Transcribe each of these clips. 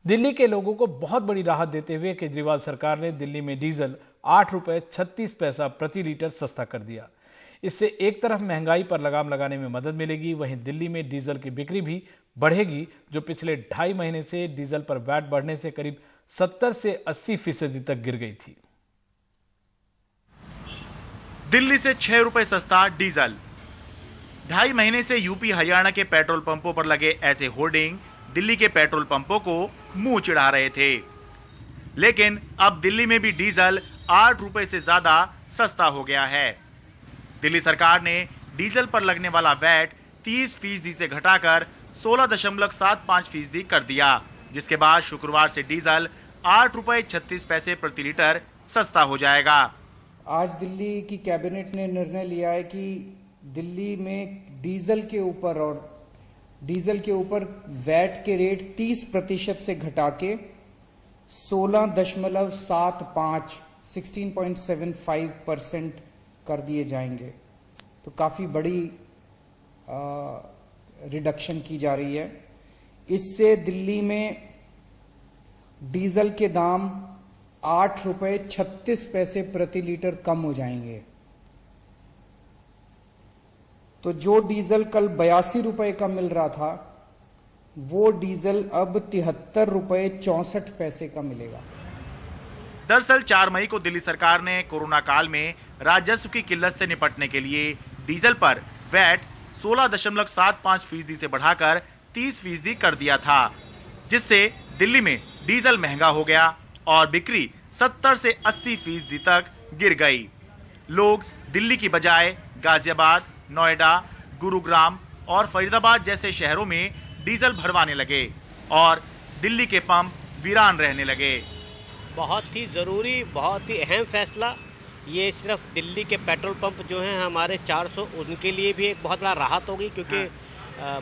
दिल्ली के लोगों को बहुत बड़ी राहत देते हुए केजरीवाल सरकार ने दिल्ली में डीजल 8 रुपये 36 पैसा प्रति लीटर सस्ता कर दिया। इससे एक तरफ महंगाई पर लगाम लगाने में मदद मिलेगी, वहीं दिल्ली में डीजल की बिक्री भी बढ़ेगी, जो पिछले 2.5 महीने से डीजल पर वैट बढ़ने से करीब 70 से 80% तक गिर गई थी। दिल्ली से 6 रुपए सस्ता डीजल। 2.5 महीने से यूपी हरियाणा के पेट्रोल पंपों पर लगे ऐसे होर्डिंग दिल्ली के पेट्रोल पंपों को मुंह चिढ़ा रहे थे, लेकिन अब दिल्ली में भी डीजल 8 रुपए से ज्यादा सस्ता हो गया है। दिल्ली सरकार ने डीजल पर लगने वाला वैट 30% से घटाकर 16.75% कर दिया, जिसके बाद शुक्रवार से डीजल 8 रुपए 36 पैसे प्रति लीटर सस्ता हो जाएगा। आज दिल्ली की कैबिनेट ने निर्णय लिया है कि दिल्ली में डीजल के ऊपर वैट के रेट 30% से घटा के 16.75% कर दिए जाएंगे। तो काफ़ी बड़ी रिडक्शन की जा रही है। इससे दिल्ली में डीजल के दाम 8 रुपये 36 पैसे प्रति लीटर कम हो जाएंगे। तो जो डीजल कल 82 रुपए का मिल रहा था, वो डीजल अब 73 रुपये 64 पैसे का मिलेगा। दरअसल 4 मई को दिल्ली सरकार ने कोरोना काल में राजस्व की किल्लत से निपटने के लिए डीजल पर वैट 16.75% से बढ़ाकर 30% कर दिया था, जिससे दिल्ली में डीजल महंगा हो गया और बिक्री 70 से 80% तक गिर गई। लोग दिल्ली की बजाय गाजियाबाद, नोएडा, गुरुग्राम और फरीदाबाद जैसे शहरों में डीजल भरवाने लगे और दिल्ली के पंप वीरान रहने लगे। बहुत ही ज़रूरी, बहुत ही अहम फैसला। ये सिर्फ दिल्ली के पेट्रोल पंप जो हैं हमारे 400, उनके लिए भी एक बहुत बड़ा राहत होगी, क्योंकि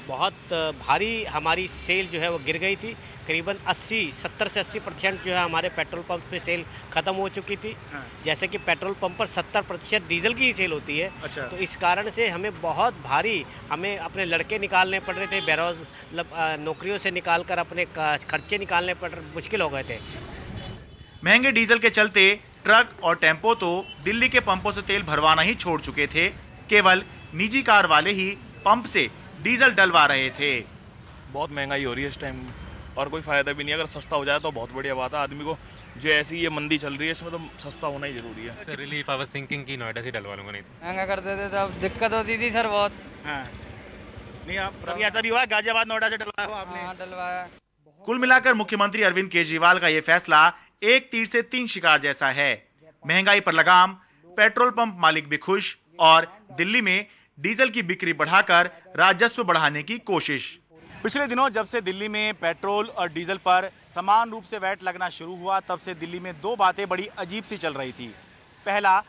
बहुत भारी हमारी सेल जो है वो गिर गई थी। करीबन 70 से 80% जो है हमारे पेट्रोल पंप पे सेल ख़त्म हो चुकी थी। जैसे कि पेट्रोल पंप पर 70% डीजल की ही सेल होती है। अच्छा। तो इस कारण से हमें बहुत भारी, हमें अपने लड़के निकालने पड़ रहे थे, नौकरियों से निकाल कर अपने खर्चे निकालने मुश्किल हो गए थे। महंगे डीजल के चलते ट्रक और टेम्पो तो दिल्ली के पंपों से तेल भरवाना ही छोड़ चुके थे। केवल निजी कार वाले ही पंप से डीजल डलवा रहे थे। बहुत महंगाई हो रही है इस टाइम और कोई फायदा भी नहीं है। अगर सस्ता हो जाए तो बहुत बढ़िया बात है। आदमी को जो ऐसी ये मंदी चल रही है, इसमें तो सस्ता होना ही जरूरी है। Sir relief I was thinking कि नोएडा से डलवा लूंगा, नहीं तो महंगा कर देते तो अब दिक्कत होती थी सर बहुत। नहीं, आप कभी ऐसा भी हुआ गाजियाबाद नोएडा से डलवाया हो आपने? हाँ, डलवाया। कुल मिलाकर मुख्यमंत्री अरविंद केजरीवाल का ये फैसला एक तीर से 3 शिकार जैसा है। महंगाई पर लगाम, पेट्रोल पंप मालिक भी खुश और दिल्ली में डीजल की बिक्री बढ़ाकर राजस्व बढ़ाने की कोशिश। पिछले दिनों जब से दिल्ली में पेट्रोल और डीजल पर समान रूप से वैट लगना शुरू हुआ, तब से दिल्ली में 2 बातें बड़ी अजीब सी चल रही थी। पहला,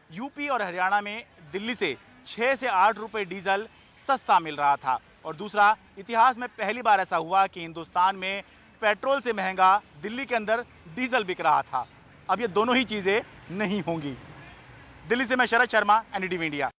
यूपी और हरियाणा में दिल्ली से 6 से 8 रुपए डीजल सस्ता मिल रहा था, और दूसरा, इतिहास में पहली बार ऐसा हुआ कि हिंदुस्तान में पेट्रोल से महंगा दिल्ली के अंदर डीजल बिक रहा था। अब ये दोनों ही चीजें नहीं होंगी। दिल्ली से मैं शरद शर्मा, एनडीटीवी इंडिया।